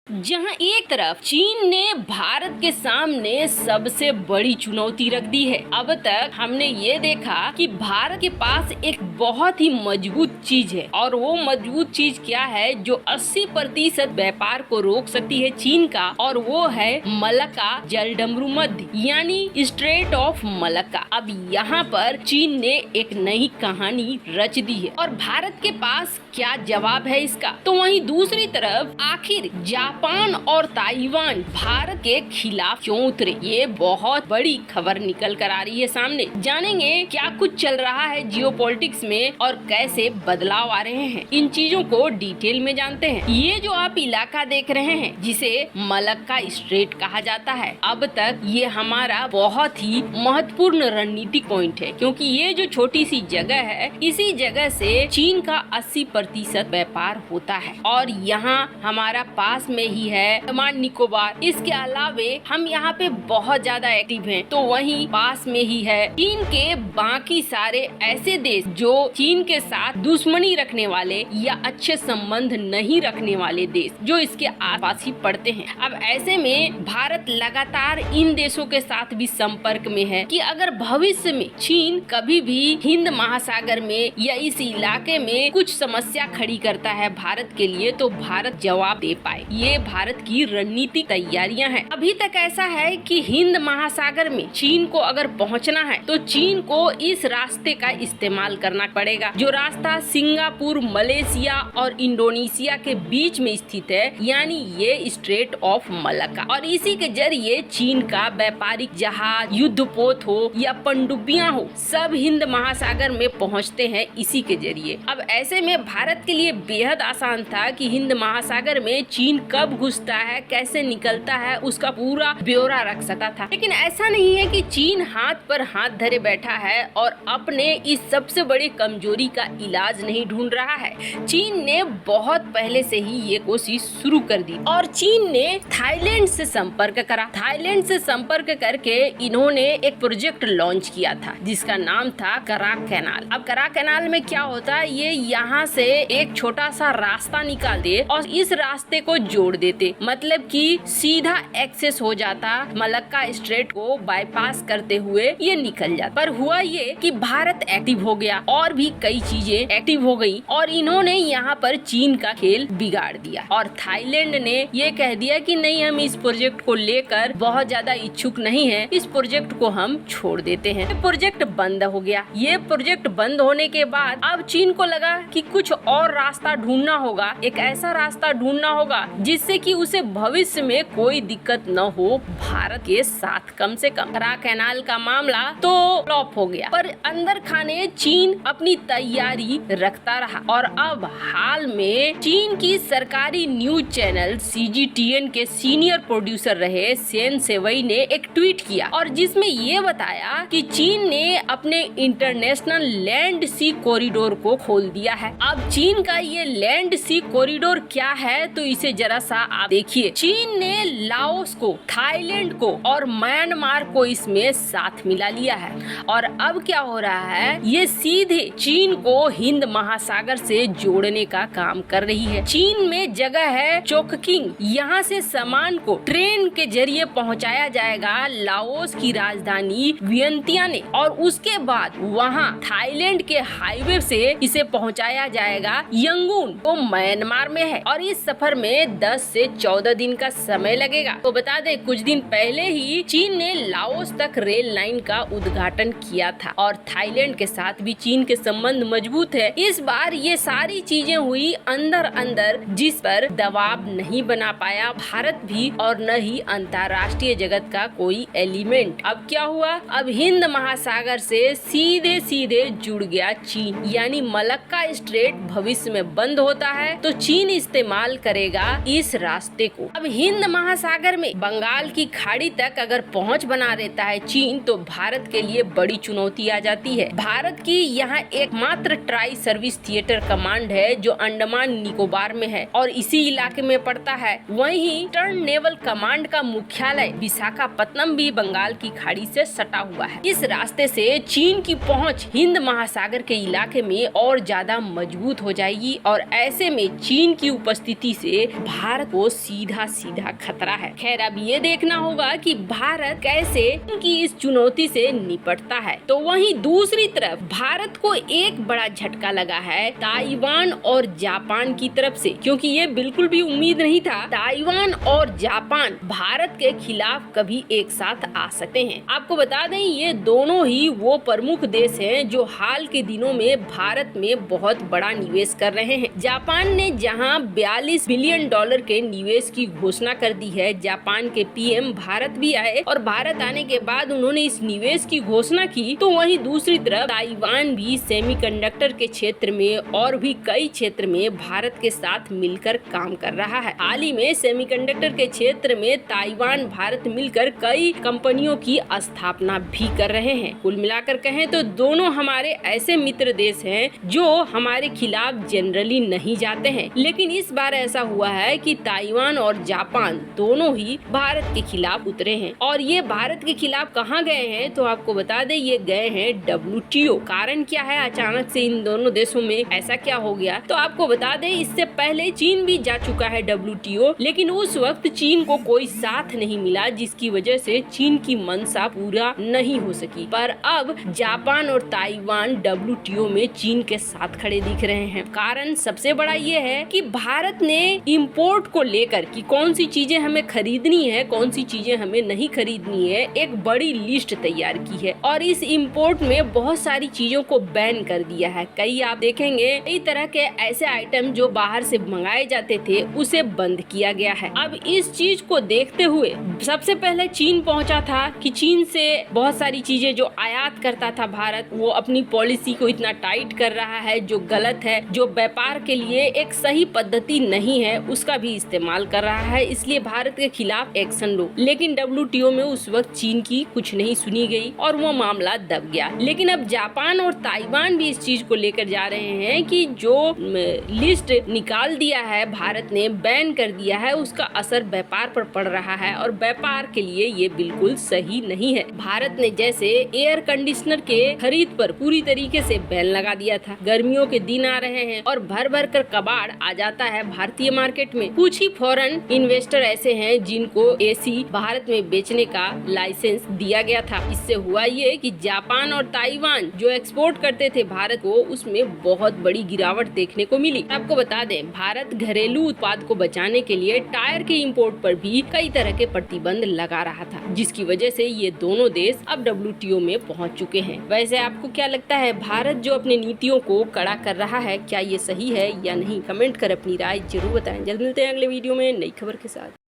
जहां एक तरफ चीन ने भारत के सामने सबसे बड़ी चुनौती रख दी है। अब तक हमने ये देखा कि भारत के पास एक बहुत ही मजबूत चीज है और वो मजबूत चीज क्या है जो 80% व्यापार को रोक सकती है चीन का, और वो है मलक्का जलडमरू मध्य यानी स्ट्रेट ऑफ मलक्का। अब यहाँ पर चीन ने एक नई कहानी रच दी है और भारत के पास क्या जवाब है इसका। तो वहीं दूसरी तरफ आखिर जापान और ताइवान भारत के खिलाफ क्यों उतरे, ये बहुत बड़ी खबर निकल कर आ रही है सामने। जानेंगे क्या कुछ चल रहा है जियोपॉलिटिक्स में और कैसे बदलाव आ रहे हैं, इन चीजों को डिटेल में जानते हैं। ये जो आप इलाका देख रहे हैं जिसे मलक्का स्ट्रेट कहा जाता है, अब तक ये हमारा बहुत ही महत्वपूर्ण रणनीतिक पॉइंट है, क्योंकि ये जो छोटी सी जगह है इसी जगह से चीन का 80% व्यापार होता है और यहाँ हमारा पास में ही है अंडमान निकोबार। इसके अलावे हम यहाँ पे बहुत ज्यादा एक्टिव हैं, तो वहीं पास में ही है चीन के बाकी सारे ऐसे देश जो चीन के साथ दुश्मनी रखने वाले या अच्छे संबंध नहीं रखने वाले देश जो इसके आसपास ही पड़ते हैं। अब ऐसे में भारत लगातार इन देशों के साथ भी संपर्क में है कि अगर भविष्य में चीन कभी भी हिंद महासागर में या इस इलाके में कुछ समस्या खड़ी करता है भारत के लिए, तो भारत जवाब दे पाए। ये भारत की रणनीतिक तैयारियां हैं। अभी तक ऐसा है कि हिंद महासागर में चीन को अगर पहुंचना है तो चीन को इस रास्ते का इस्तेमाल करना पड़ेगा, जो रास्ता सिंगापुर, मलेशिया और इंडोनेशिया के बीच में स्थित है, यानी ये स्ट्रेट ऑफ मलक्का। और इसी के जरिए चीन का व्यापारिक जहाज, युद्धपोत हो या पनडुब्बियां हो, सब हिंद महासागर में पहुंचते हैं इसी के जरिए। अब ऐसे में भारत के लिए बेहद आसान था कि हिंद महासागर में चीन कब घुसता है, कैसे निकलता है, उसका पूरा ब्यौरा रख सकता था। लेकिन ऐसा नहीं है कि चीन हाथ पर हाथ धरे बैठा है और अपने इस सबसे बड़ी कमजोरी का इलाज नहीं ढूंढ रहा है। चीन ने बहुत पहले से ही ये कोशिश शुरू कर दी और चीन ने थाईलैंड से संपर्क करा। थाईलैंड से संपर्क करके इन्होंने एक प्रोजेक्ट लॉन्च किया था जिसका नाम था कराक कैनाल। अब कराक कैनाल में क्या होता है, ये यहाँ से एक छोटा सा रास्ता निकालते और इस रास्ते को जोड़ देते, मतलब कि सीधा एक्सेस हो जाता मलक्का स्ट्रेट को बाईपास करते हुए ये निकल जाता। पर हुआ ये कि भारत एक्टिव हो गया और भी कई चीजें एक्टिव हो गई और इन्होंने यहाँ पर चीन का खेल बिगाड़ दिया और थाईलैंड ने ये कह दिया कि नहीं, हम इस प्रोजेक्ट को लेकर बहुत ज्यादा इच्छुक नहीं है, इस प्रोजेक्ट को हम छोड़ देते हैं। ये प्रोजेक्ट बंद हो गया। ये प्रोजेक्ट बंद होने के बाद अब चीन को लगा कि कुछ और रास्ता ढूंढना होगा, एक ऐसा रास्ता ढूंढना होगा जिससे कि उसे भविष्य में कोई दिक्कत न हो भारत के साथ। कम से कम कराक कैनाल का मामला तो फ्लॉप हो गया, पर अंदर खाने चीन अपनी तैयारी रखता रहा और अब हाल में चीन की सरकारी न्यूज चैनल CGTN के सीनियर प्रोड्यूसर रहे सेन सेवई ने एक ट्वीट किया और जिसमें ये बताया कि चीन ने अपने इंटरनेशनल लैंड सी कॉरिडोर को खोल दिया है। अब चीन का ये लैंड सी कॉरिडोर क्या है, तो इसे जरा सा आप देखिए। चीन ने लाओस को, थाईलैंड को और म्यांमार को इसमें साथ मिला लिया है और अब क्या हो रहा है, ये सीधे चीन को हिंद महासागर से जोड़ने का काम कर रही है। चीन में जगह है चोककिंग, यहाँ से सामान को ट्रेन के जरिए पहुँचाया जाएगा लाओस की राजधानी वियंतियाने और उसके बाद वहाँ थाईलैंड के हाईवे से इसे पहुँचाया जाएगा यंगून, वो म्यांमार में है और इस सफर में 10 से 14 दिन का समय लगेगा। तो बता दें, कुछ दिन पहले ही चीन ने लाओस तक रेल लाइन का उद्घाटन किया था और थाईलैंड के साथ भी चीन के संबंध मजबूत है। इस बार ये सारी चीजें हुई अंदर अंदर, जिस पर दबाव नहीं बना पाया भारत भी और न ही अंतर्राष्ट्रीय जगत का कोई एलिमेंट। अब क्या हुआ, अब हिंद महासागर से सीधे सीधे जुड़ गया चीन, यानी मलक्का स्ट्रेट भविष्य में बंद होता है तो चीन इस्तेमाल करेगा इस रास्ते को। अब हिंद महासागर में बंगाल की खाड़ी तक अगर पहुंच बना देता है चीन, तो भारत के लिए बड़ी चुनौती आ जाती है। भारत की यहाँ एकमात्र ट्राई सर्विस थिएटर कमांड है जो अंडमान निकोबार में है और इसी इलाके में पड़ता है। वहीं ईस्टर्न नेवल कमांड का मुख्यालय विशाखापत्तनम भी बंगाल की खाड़ी से सटा हुआ है। इस रास्ते से चीन की पहुंच हिंद महासागर के इलाके में और ज्यादा मजबूत हो जाएगी और ऐसे में चीन की उपस्थिति से भारत भारत को सीधा सीधा खतरा है। खैर अब ये देखना होगा कि भारत कैसे इनकी इस चुनौती से निपटता है। तो वहीं दूसरी तरफ भारत को एक बड़ा झटका लगा है ताइवान और जापान की तरफ से, क्योंकि ये बिल्कुल भी उम्मीद नहीं था ताइवान और जापान भारत के खिलाफ कभी एक साथ आ सकते हैं। आपको बता दें ये दोनों ही वो प्रमुख देश हैं जो हाल के दिनों में भारत में बहुत बड़ा निवेश कर रहे हैं। जापान ने जहां 42 बिलियन डॉलर के निवेश की घोषणा कर दी है, जापान के पीएम भारत भी आए और भारत आने के बाद उन्होंने इस निवेश की घोषणा की, तो वहीं दूसरी तरफ ताइवान भी सेमीकंडक्टर के क्षेत्र में और भी कई क्षेत्र में भारत के साथ मिलकर काम कर रहा है। हाल ही में सेमीकंडक्टर के क्षेत्र में ताइवान भारत मिलकर कई कंपनियों की स्थापना भी कर रहे हैं। कुल मिलाकर कहें तो दोनों हमारे ऐसे मित्र देश हैं जो हमारे खिलाफ जनरली नहीं जाते हैं, लेकिन इस बार ऐसा हुआ है कि ताइवान और जापान दोनों ही भारत के खिलाफ उतरे हैं। और ये भारत के खिलाफ कहाँ गए हैं तो आपको बता दें ये गए हैं WTO। कारण क्या है अचानक से इन दोनों देशों में ऐसा क्या हो गया, तो आपको बता दें इससे पहले चीन भी जा चुका है WTO, लेकिन उस वक्त चीन को कोई साथ नहीं मिला, जिसकी वजह से चीन की मंशा पूरा नहीं हो सकी। पर अब जापान और ताइवान WTO में चीन के साथ खड़े दिख रहे हैं। कारण सबसे बड़ा ये है कि भारत ने इंपोर्ट को लेकर कि कौन सी चीजें हमें खरीदनी है, कौन सी चीजें हमें नहीं खरीदनी है, एक बड़ी लिस्ट तैयार की है और इस इंपोर्ट में बहुत सारी चीजों को बैन कर दिया है। कई आप देखेंगे कई तरह के ऐसे आइटम जो बाहर से मंगाए जाते थे उसे बंद किया गया है। अब इस चीज को देखते हुए सबसे पहले चीन पहुंचा था कि चीन से बहुत सारी चीजें जो आयात करता था भारत, वो अपनी पॉलिसी को इतना टाइट कर रहा है जो गलत है, जो व्यापार के लिए एक सही पद्धति नहीं है, उसका भी इस्तेमाल कर रहा है, इसलिए भारत के खिलाफ एक्शन लो। लेकिन WTO में उस वक्त चीन की कुछ नहीं सुनी गई और वो मामला दब गया। लेकिन अब जापान और ताइवान भी इस चीज को लेकर जा रहे हैं कि जो लिस्ट निकाल दिया है भारत ने, बैन कर दिया है, उसका असर व्यापार पर पड़ रहा है और व्यापार के लिए ये बिल्कुल सही नहीं है। भारत ने जैसे एयर कंडीशनर के खरीद पर पूरी तरीके से बैन लगा दिया था। गर्मियों के दिन आ रहे हैं और भर भर कर कबाड़ आ जाता है भारतीय मार्केट में। कुछ ही फॉरेन इन्वेस्टर ऐसे हैं जिनको AC भारत में बेचने का लाइसेंस दिया गया था। इससे हुआ ये कि जापान और ताइवान जो एक्सपोर्ट करते थे भारत को, उसमें बहुत बड़ी गिरावट देखने को मिली। आपको बता दें भारत घरेलू उत्पाद को बचाने के लिए टायर के इंपोर्ट पर भी कई तरह के प्रतिबंध लगा रहा था, जिसकी वजह से ये दोनों देश अब WTO में पहुंच चुके हैं। वैसे आपको क्या लगता है भारत जो अपनी नीतियों को कड़ा कर रहा है, क्या ये सही है या नहीं? कमेंट कर अपनी राय जरूर बताएं। जल्द मिलते हैं अगले वीडियो में नई खबर के साथ।